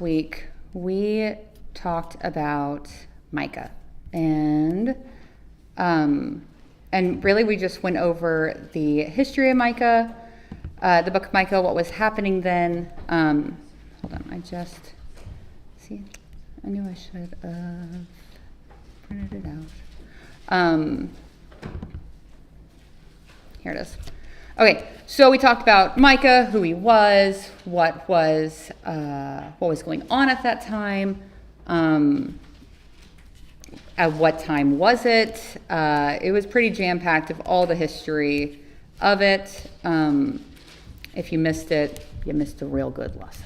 Week we talked about Micah and really we just went over the history of Micah, the book of Micah, what was happening then. Hold on, I knew I should have printed it out. Here it is. Okay, so we talked about Micah, who he was, what was going on at that time. At what time was it? It was pretty jam-packed of all the history of it. If you missed it, you missed a real good lesson.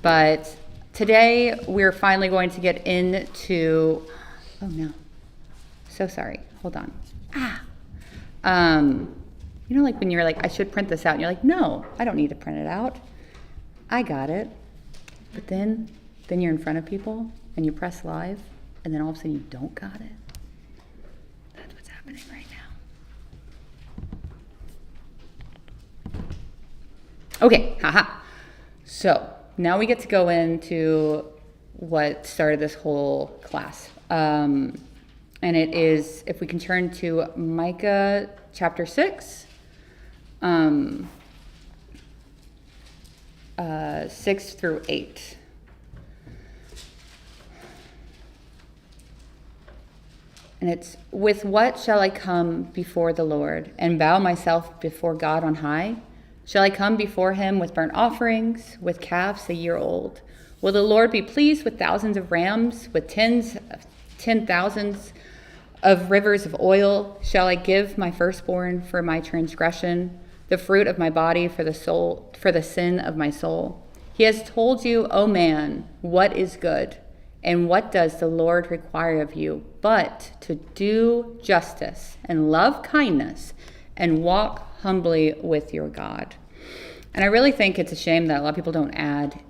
But today we're finally going to get into. Oh no, so sorry. Hold on. Like when you're like, I should print this out, and you're like, no, I don't need to print it out. I got it. But then you're in front of people and you press live, and then all of a sudden you don't got it. That's what's happening right now. Okay, haha. So now we get to go into what started this whole class. And it is, if we can turn to Micah chapter 6, 6 through 8. And it's, with what shall I come before the Lord and bow myself before God on high? Shall I come before him with burnt offerings, with calves a year old? Will the Lord be pleased with thousands of rams, with ten thousands of rivers of oil? Shall I give my firstborn for my transgression, the fruit of my body for the sin of my soul? He has told you, O man, what is good, and what does the Lord require of you, but to do justice and love kindness and walk humbly with your God. And I really think it's a shame that a lot of people don't add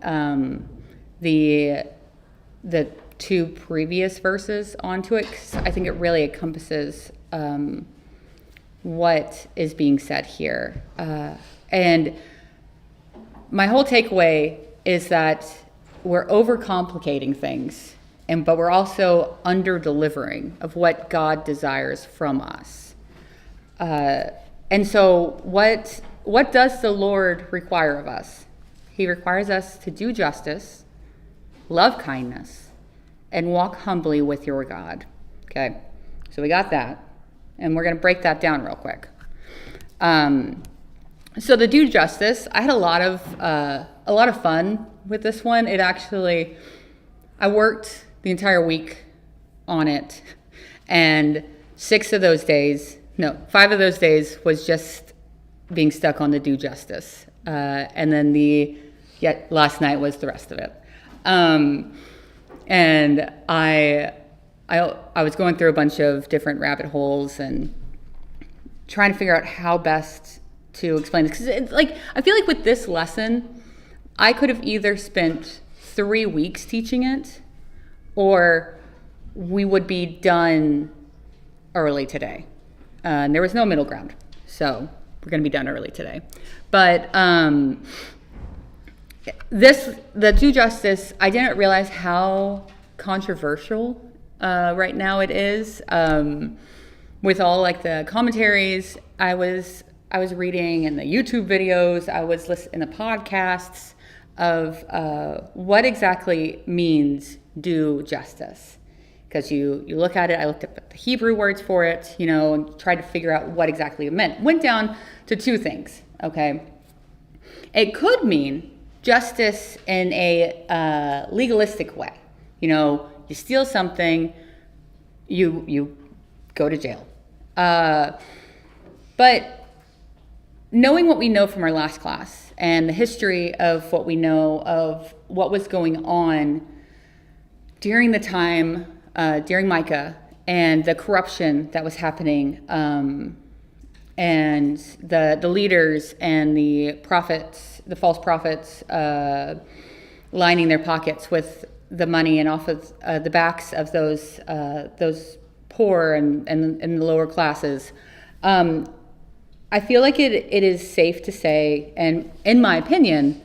the two previous verses onto it, because I think it really encompasses what is being said here. And my whole takeaway is that we're overcomplicating things, but we're also under-delivering of what God desires from us. And so what does the Lord require of us? He requires us to do justice, love kindness, and walk humbly with your God. Okay, so we got that, and we're going to break that down real quick. So the do justice, I had a lot of fun with this one. I worked the entire week on it, and 5 of those days was just being stuck on the do justice, and then last night was the rest of it. And I was going through a bunch of different rabbit holes and trying to figure out how best to explain this. Because I feel like with this lesson, I could have either spent 3 weeks teaching it, or we would be done early today. And there was no middle ground. So we're going to be done early today. But the do justice, I didn't realize how controversial right now it is. With all the commentaries I was reading, and the YouTube videos, I was listening to podcasts of what exactly means do justice. Because you look at it, I looked up the Hebrew words for it, and tried to figure out what exactly it meant. Went down to 2 things, okay? It could mean justice in a legalistic way. You steal something, you go to jail. But knowing what we know from our last class and the history of what we know of what was going on during the time, during Micah, and the corruption that was happening, and the leaders and the prophets, the false prophets, lining their pockets with the money and off of the backs of those poor and the lower classes. I feel like it is safe to say, and in my opinion,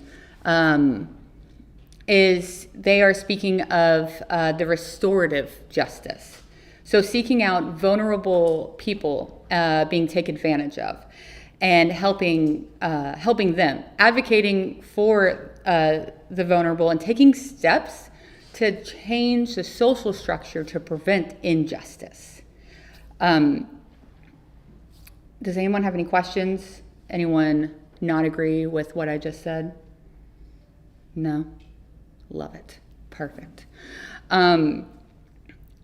is they are speaking of the restorative justice. So seeking out vulnerable people being taken advantage of and helping them, advocating for the vulnerable and taking steps to change the social structure to prevent injustice. Does anyone have any questions? Anyone not agree with what I just said? No? Love it. Perfect.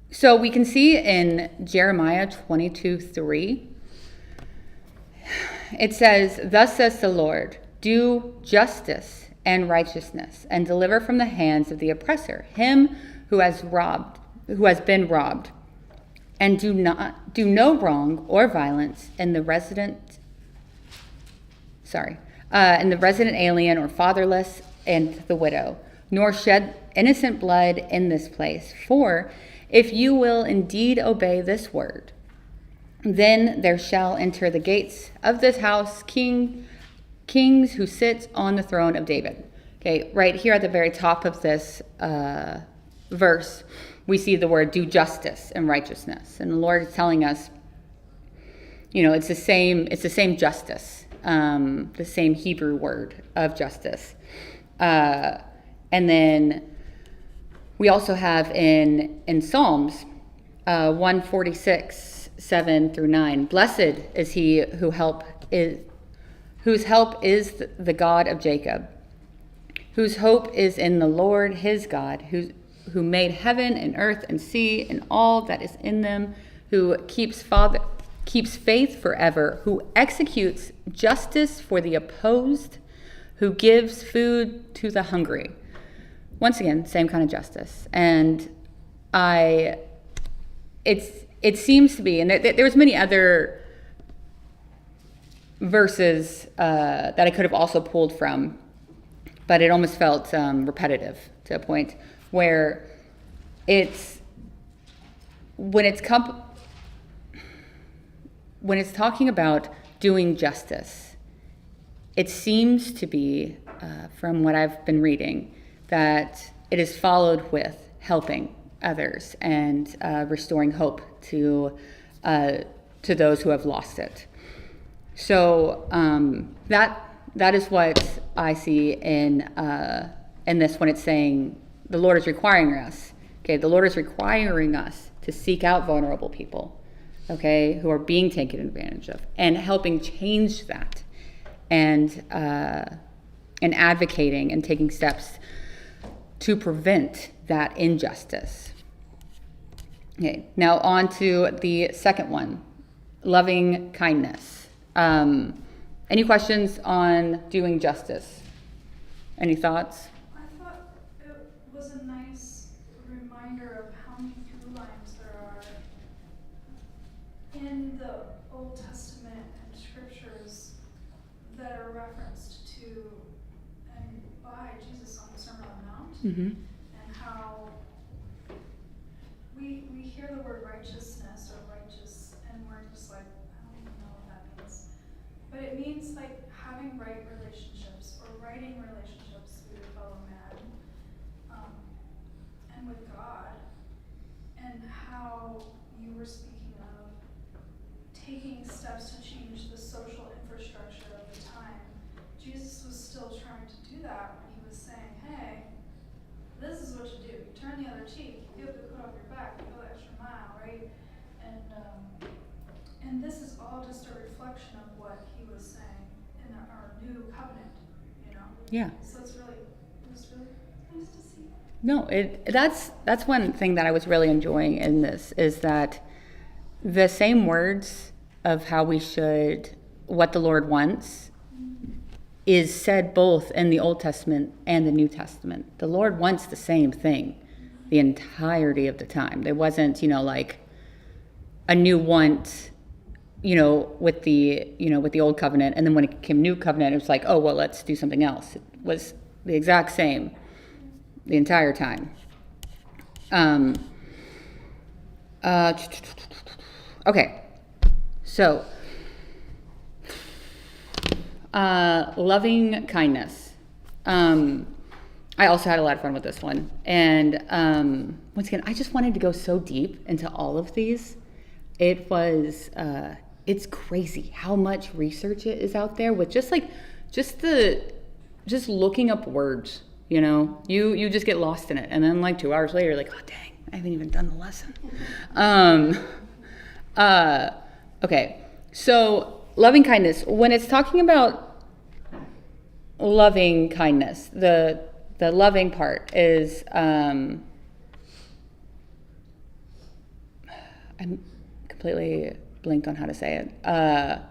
So we can see in Jeremiah 22:3, it says, "Thus says the Lord, do justice and righteousness, and deliver from the hands of the oppressor him who has been robbed, and do no wrong or violence in the resident alien or fatherless and the widow, nor shed innocent blood in this place. For if you will indeed obey this word, then there shall enter the gates of this house kings who sit on the throne of David." Okay, right here at the very top of this verse, we see the word "do justice and righteousness," and the Lord is telling us, it's the same justice, the same Hebrew word of justice. And then we also have in Psalms 146, 7-9, "Blessed is he whose help is the God of Jacob, whose hope is in the Lord his God, who made heaven and earth and sea and all that is in them, who keeps faith forever, who executes justice for the opposed, who gives food to the hungry." Once again, same kind of justice. And it seems to be, and there's many other verses that I could have also pulled from, but it almost felt repetitive to a point where when it's talking about doing justice, it seems to be, from what I've been reading, that it is followed with helping others and restoring hope to those who have lost it. So that is what I see in this when it's saying the Lord is requiring us. Okay, the Lord is requiring us to seek out vulnerable people, okay, who are being taken advantage of, and helping change that, and advocating and taking steps to prevent that injustice. Okay, now on to the second one, loving kindness. Any questions on doing justice? Any thoughts? I thought it was a nice reminder of how many through lines there are in the Old Testament and scriptures that are referenced to and by Jesus on the Sermon on the Mount, Mm-hmm. and how we hear the word righteousness or righteous, and we're just like, I don't even know what that means. But it means like having right relationships or righting relationships with your fellow man, and with God, and how you were speaking of taking steps to change the social infrastructure of the time. Jesus was still trying to do that when he was saying, hey, this is what you do. You turn the other cheek. You have the coat off your back. You go the extra mile, right? And this is all just a reflection of what he was saying in our new covenant, Yeah. So it was really nice to see. No, that's one thing that I was really enjoying in this, is that the same words of how we should, what the Lord wants, is said both in the Old Testament and the New Testament. The Lord wants the same thing the entirety of the time. There wasn't, like a new want, with the Old Covenant, and then when it became New Covenant, it was like, oh, well, let's do something else. It was the exact same the entire time. Okay, so loving kindness. I also had a lot of fun with this one. And once again, I just wanted to go so deep into all of these. It was, it's crazy how much research is out there with just looking up words, you know, you just get lost in it. And then like 2 hours later, you're like, oh dang, I haven't even done the lesson. Okay, so loving kindness. When it's talking about loving kindness, the loving part is, I'm completely blinked on how to say it. My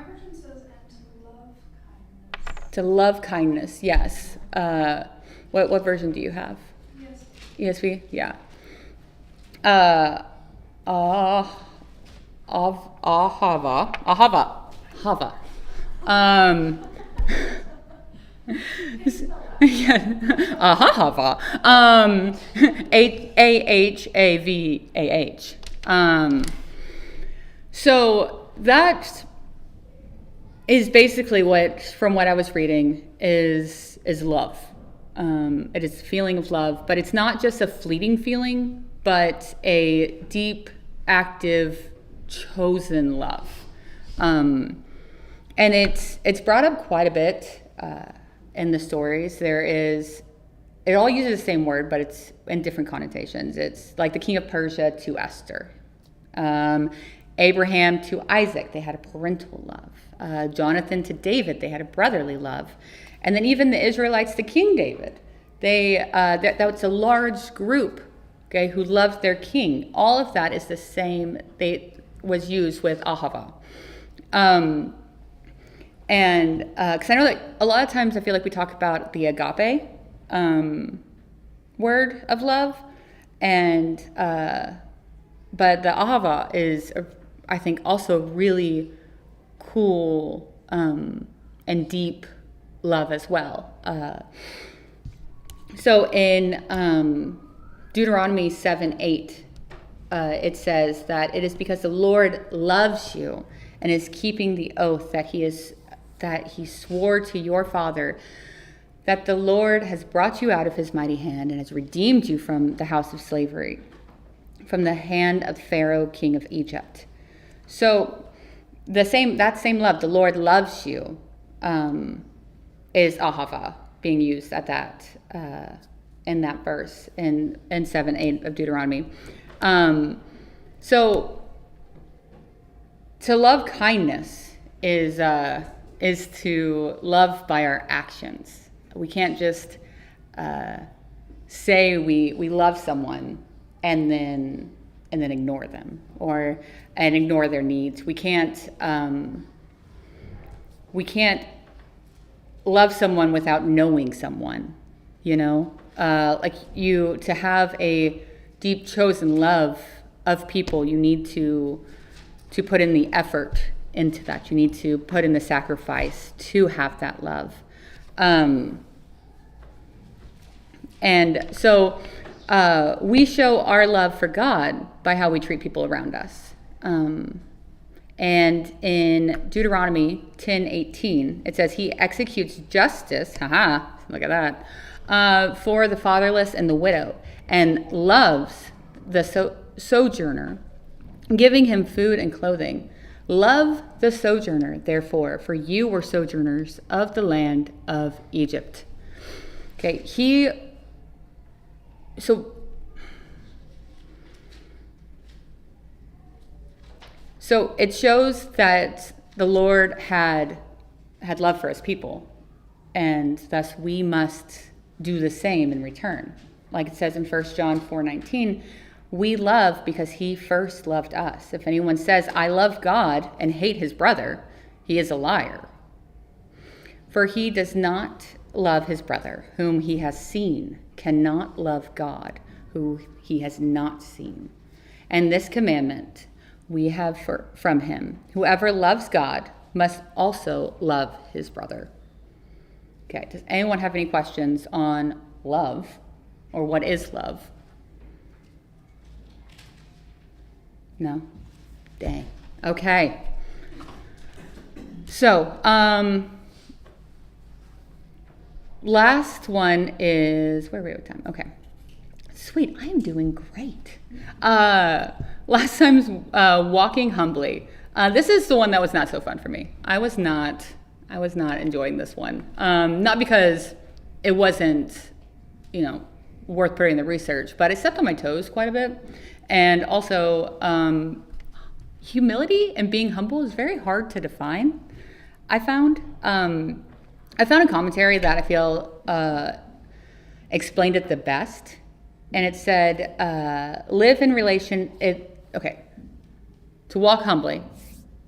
version says, and to love kindness. To love kindness, yes. What version do you have? Yes. ESV? Yeah. Ahava. Yeah. Ahava. Ahavah. So that is basically from what I was reading, is love. It is a feeling of love, but it's not just a fleeting feeling, but a deep, active, chosen love. And it's brought up quite a bit in the stories. It all uses the same word, but it's in different connotations. It's like the king of Persia to Esther. Abraham to Isaac, they had a parental love. Jonathan to David, they had a brotherly love. And then even the Israelites to King David, that was a large group, okay, who loved their king. All of that is the same. Was used with Ahava. And because I know that a lot of times I feel like we talk about the agape word of love, and but the ahava is, I think, also really cool and deep love as well. So in Deuteronomy 7:8, it says that it is because the Lord loves you and is keeping the oath that he swore to your father, that the Lord has brought you out of his mighty hand and has redeemed you from the house of slavery, from the hand of Pharaoh, king of Egypt. So that same love, the Lord loves you, is ahava being used at that in that verse in 7:8 of Deuteronomy. So to love kindness is to love by our actions. We can't just say we love someone and then ignore them and ignore their needs. We can't love someone without knowing someone, you know? To have a deep chosen love of people, you need to put in the effort into that. You need to put in the sacrifice to have that love. And so we show our love for God by how we treat people around us. And in Deuteronomy 10:18, it says, he executes justice, look at that, for the fatherless and the widow, and loves the sojourner, giving him food and clothing. Love the sojourner, therefore, for you were sojourners of the land of Egypt. Okay, so it shows that the Lord had love for his people, and thus we must do the same in return. Like it says in 1 John 4:19, we love because he first loved us. If anyone says, I love God and hate his brother, he is a liar. For he does not love his brother, whom he has seen, cannot love God, who he has not seen. And this commandment we have from him: whoever loves God must also love his brother. Okay, does anyone have any questions on love, or what is love? No? Dang. Okay. So, last one is, where are we with time? Okay. Sweet, I am doing great. Last time's walking humbly. This is the one that was not so fun for me. I was not enjoying this one. Not because it wasn't, worth putting in the research, but I stepped on my toes quite a bit. And also, humility and being humble is very hard to define. I found a commentary that I feel explained it the best. And it said, to walk humbly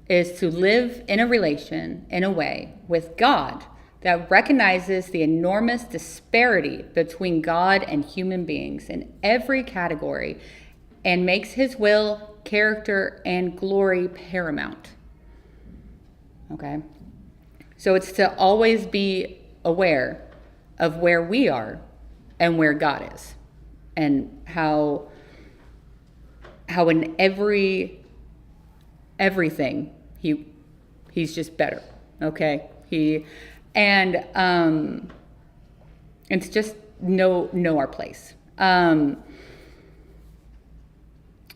is to live in a relation, in a way, with God that recognizes the enormous disparity between God and human beings in every category and makes his will, character, and glory paramount. Okay? So it's to always be aware of where we are and where God is. And how in everything he's just better, okay? And to just know our place.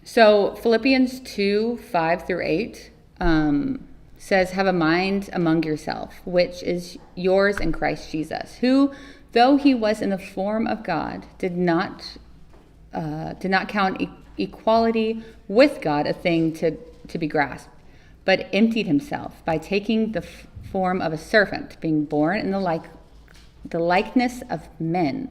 So Philippians 2:5-8 says, "Have a mind among yourself, which is yours in Christ Jesus, who, though he was in the form of God, did not count equality with God a thing to be grasped, but emptied himself by taking the form of a servant, being born in the likeness of men,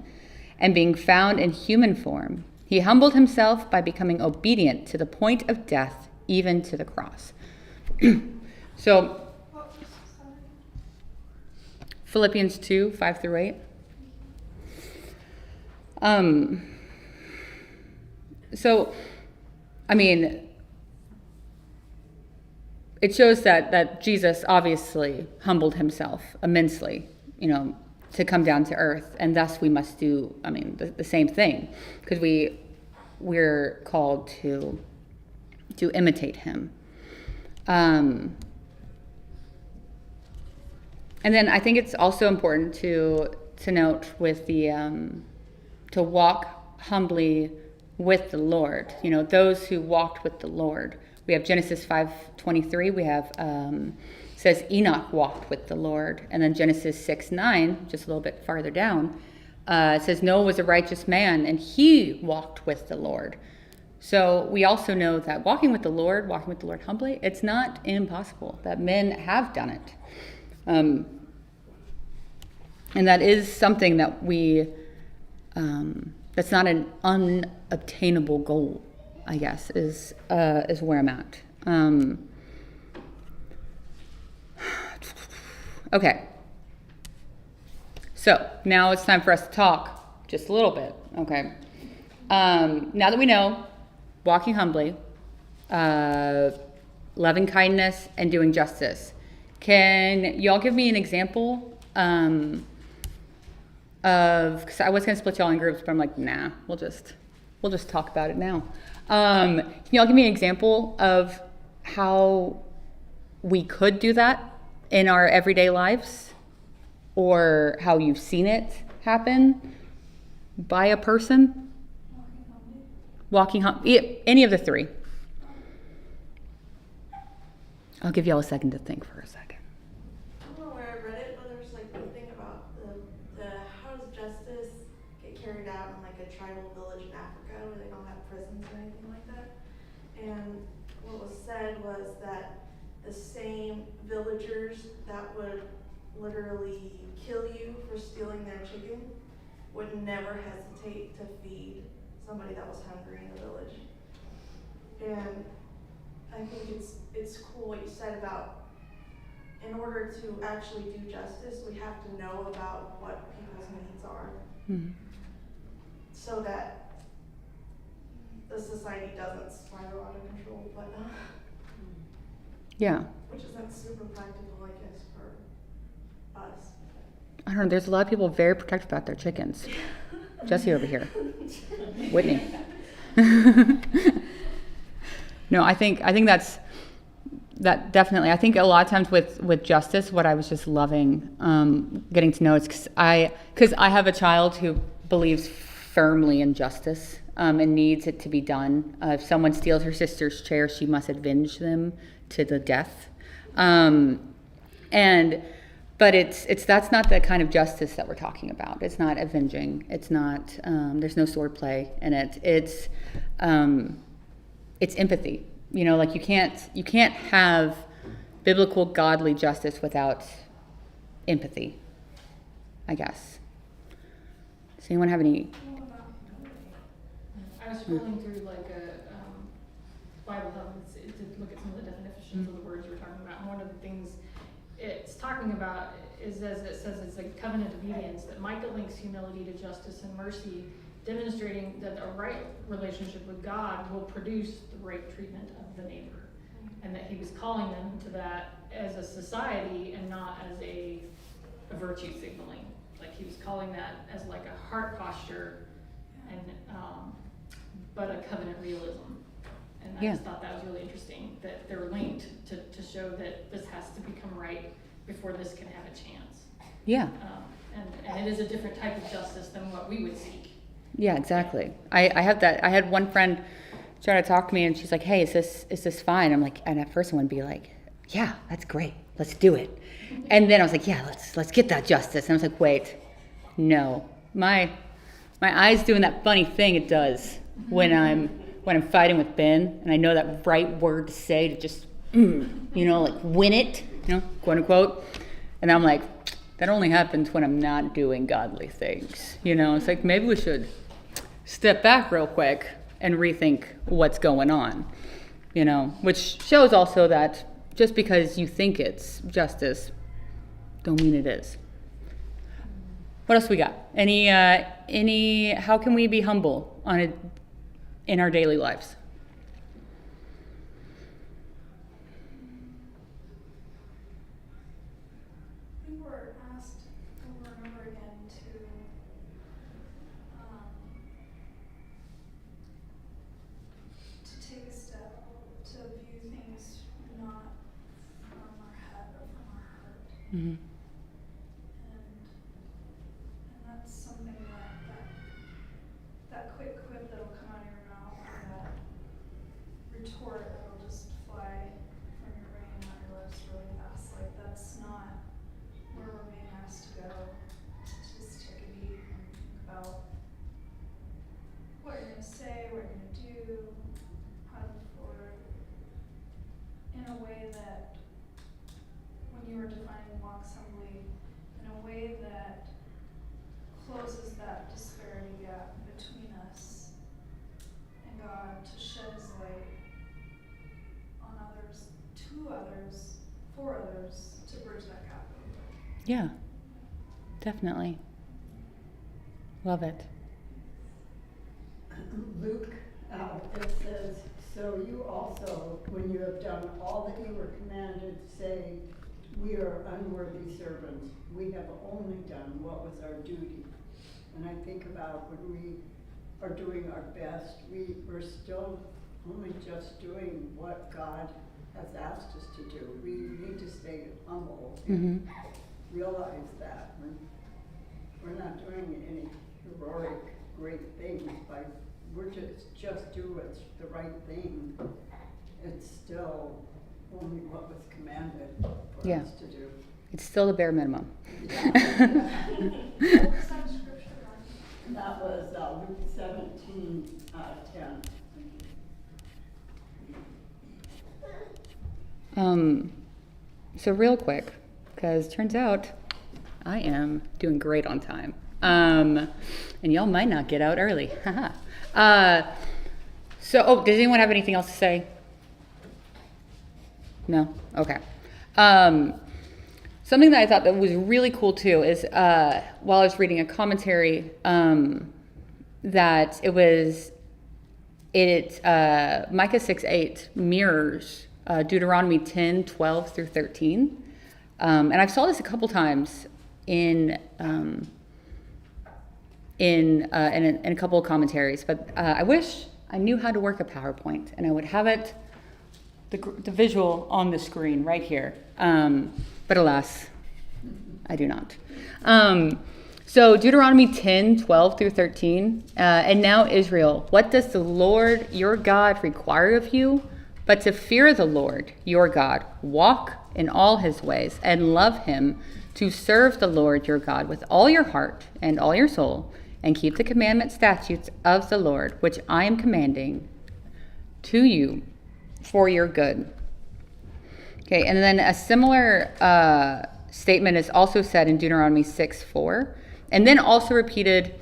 and being found in human form. He humbled himself by becoming obedient to the point of death, even to the cross." So, Philippians 2:5-8. So, I mean, it shows that Jesus obviously humbled himself immensely, to come down to earth, and thus we must do, the same thing, because we're called to imitate him. And then I think it's also important to note with the to walk humbly with the Lord. Those who walked with the Lord. We have Genesis 5:23. We have says Enoch walked with the Lord, and then Genesis 6:9, just a little bit farther down, it says Noah was a righteous man, and he walked with the Lord. So we also know that walking with the Lord humbly, it's not impossible. That men have done it, and that is something that that's not an unobtainable goal, I guess, is where I'm at. Okay. So now it's time for us to talk just a little bit. Okay. Now that we know walking humbly, loving kindness, and doing justice, can y'all give me an example because I was going to split y'all in groups, but I'm like, nah, we'll just talk about it now. Can y'all give me an example of how we could do that in our everyday lives, or how you've seen it happen by a person? Walking humbly. Any of the three. I'll give y'all a second to think for a second. I don't know where I read it, but there's the thing about the how does justice get carried out in a tribal village in Africa where they don't have prisons or anything like that. And what was said was that the same villagers that would literally kill you for stealing their chicken would never hesitate to feed somebody that was hungry in the village. And I think it's cool what you said about, in order to actually do justice, we have to know about what people's needs are, so that the society doesn't spiral out of control. But yeah, which isn't super practical, I guess, for us. I don't know. There's a lot of people very protective about their chickens. Jesse over here, Whitney. No, I think that's that definitely. I think a lot of times with justice, what I was just loving getting to know is because I have a child who believes firmly in justice and needs it to be done. If someone steals her sister's chair, she must avenge them to the death. But it's that's not the kind of justice that we're talking about. It's not avenging. It's not. There's no swordplay in it. It's empathy. You know, like you can't have biblical godly justice without empathy, I guess. Does anyone have any? I was scrolling through like a Bible Hub to look at some of the definitions of the words you were talking about. And one of the things it's talking about is, as it says, it's a covenant obedience, that Micah links humility to justice and mercy, demonstrating that a right relationship with God will produce the right treatment of the neighbor. And that he was calling them to that as a society and not as a virtue signaling. Like he was calling that as like a heart posture and but a covenant realism. And I just thought that was really interesting, that they're linked to show that this has to become right before this can have a chance. Yeah. And it is a different type of justice than what we would seek. Yeah, exactly. I have that. I had one friend try to talk to me, and she's like, "Hey, is this fine?" I'm like, and at first I want to be like, "Yeah, that's great. Let's do it." And then I was like, "Yeah, let's get that justice." And I was like, "Wait, no, my eye's doing that funny thing it does when I'm fighting with Ben, and I know that right word to say to just, like win it, quote unquote." And I'm like, that only happens when I'm not doing godly things. It's like maybe we should step back real quick and rethink what's going on, which shows also that just because you think it's justice, don't mean it is. What else we got? How can we be humble in our daily lives? I think we're asked over and over again to take a step, to view things not from our head or from our heart. Mm-hmm. And that's something that quick quip that'll come out of your mouth, or that retort that'll just fly from your brain out your lips really fast. Like that's not where we're being asked to go. Just take a beat and think about what you're gonna say, what you're gonna do, how to move forward in a way that, when you were defining walk humbly, in a way that closes that disparity gap between us and God, to shed his light on others, to others, for others, to bridge that gap. Yeah, definitely. Love it. Luke, it says, "So you also, when you have done all that you were commanded, say, we are unworthy servants. We have only done what was our duty." And I think about when we are doing our best, we're still only just doing what God has asked us to do. We need to stay humble and realize that we're not doing any heroic, great things, but we're just do what's the right thing. It's still only what was commanded for us to do. It's still the bare minimum. What was that scripture, Ron? That was Luke 17:10. So real quick, because turns out I am doing great on time. And y'all might not get out early. Does anyone have anything else to say? No? Okay. Something that I thought that was really cool too is while I was reading a commentary that Micah 6:8 mirrors Deuteronomy 10:12 through 13. And I've saw this a couple times in a couple of commentaries, but I wish I knew how to work a PowerPoint and I would have it the visual on the screen right here. But alas, I do not. So Deuteronomy 10, 12 through 13. And now Israel, what does the Lord your God require of you? But to fear the Lord your God, walk in all his ways, and love him, to serve the Lord your God with all your heart and all your soul, and keep the commandment statutes of the Lord, which I am commanding to you for your good. Okay, and then a similar statement is also said in Deuteronomy 6:4, and then also repeated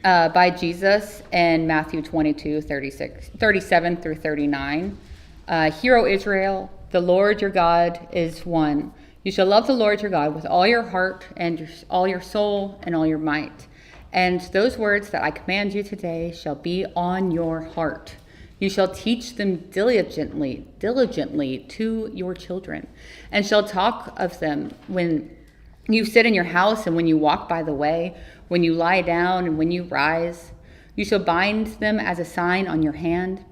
by Jesus in Matthew 22, 37 through 39. Hear, O Israel, the Lord your God is one. You shall love the Lord your God with all your heart and all your soul and all your might. And those words that I command you today shall be on your heart. You shall teach them diligently to your children, and shall talk of them when you sit in your house and when you walk by the way, when you lie down and when you rise. You shall bind them as a sign on your hand,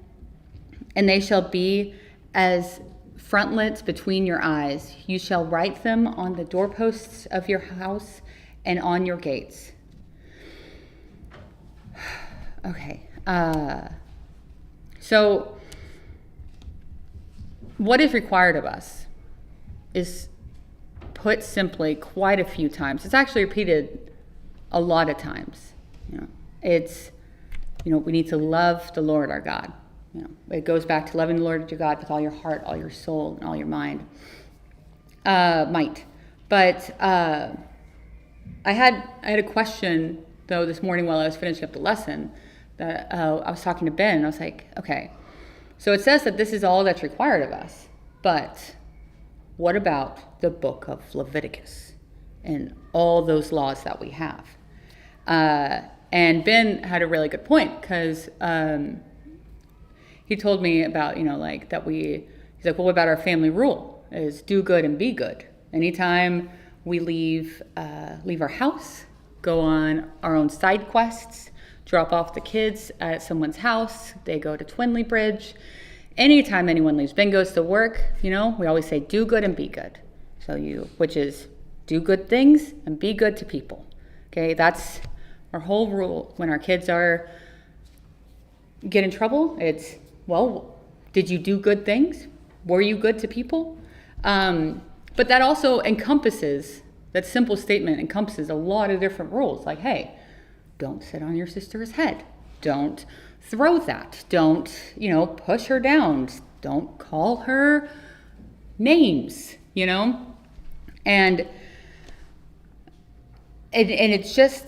and they shall be as frontlets between your eyes. You shall write them on the doorposts of your house and on your gates. Okay. So what is required of us is put simply quite a few times. It's actually repeated a lot of times. It's, we need to love the Lord our God. It goes back to loving the Lord your God with all your heart, all your soul, and all your might. But I had a question though this morning while I was finishing up the lesson that I was talking to Ben, and I was like, okay, so it says that this is all that's required of us, but what about the book of Leviticus and all those laws that we have? And Ben had a really good point, because he told me about, he's like, well, what about our family rule is do good and be good. Anytime we leave our house, go on our own side quests, drop off the kids at someone's house, they go to Twinley Bridge. Anytime anyone leaves, Ben goes to work, we always say do good and be good. Which is do good things and be good to people. Okay, that's our whole rule. When our kids get in trouble, it's, well, did you do good things? Were you good to people? But that also that simple statement encompasses a lot of different rules. Like, hey, don't sit on your sister's head. Don't throw that. Don't, push her down. Don't call her names, And it's just,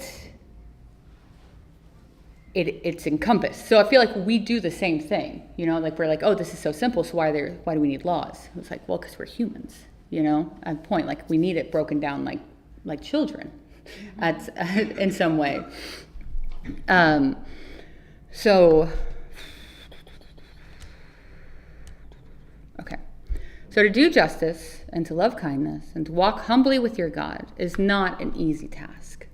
it's encompassed. So I feel like we do the same thing, like we're like, oh, this is so simple, so why do we need laws? It's like, well, because we're humans, at a point, like we need it broken down like children in some way. So to do justice and to love kindness and to walk humbly with your God is not an easy task.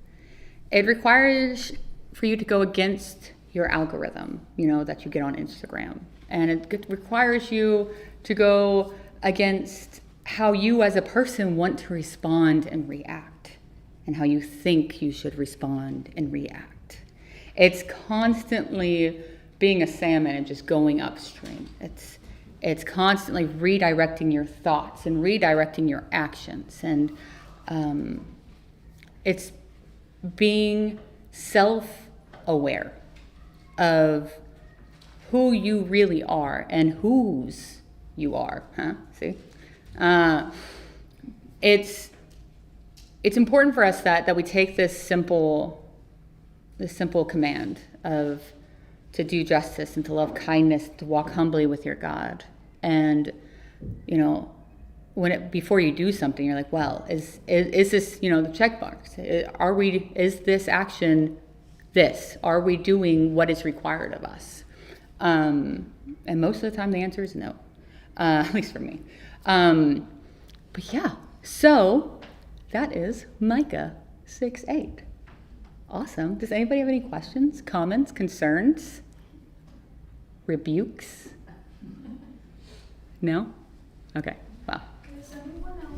It requires for you to go against your algorithm, that you get on Instagram. And it requires you to go against how you as a person want to respond and react, and how you think you should respond and react. It's constantly being a salmon and just going upstream. It's constantly redirecting your thoughts and redirecting your actions. And it's being self-aware of who you really are and whose you are. See? It's important for us that we take this simple command of to do justice and to love kindness, to walk humbly with your God. And, before you do something, you're like, well, is this, the checkbox? Is this action this? Are we doing what is required of us? And most of the time the answer is no, at least for me. But yeah, so that is Micah 6:8. Awesome. Does anybody have any questions, comments, concerns, rebukes? No? Okay.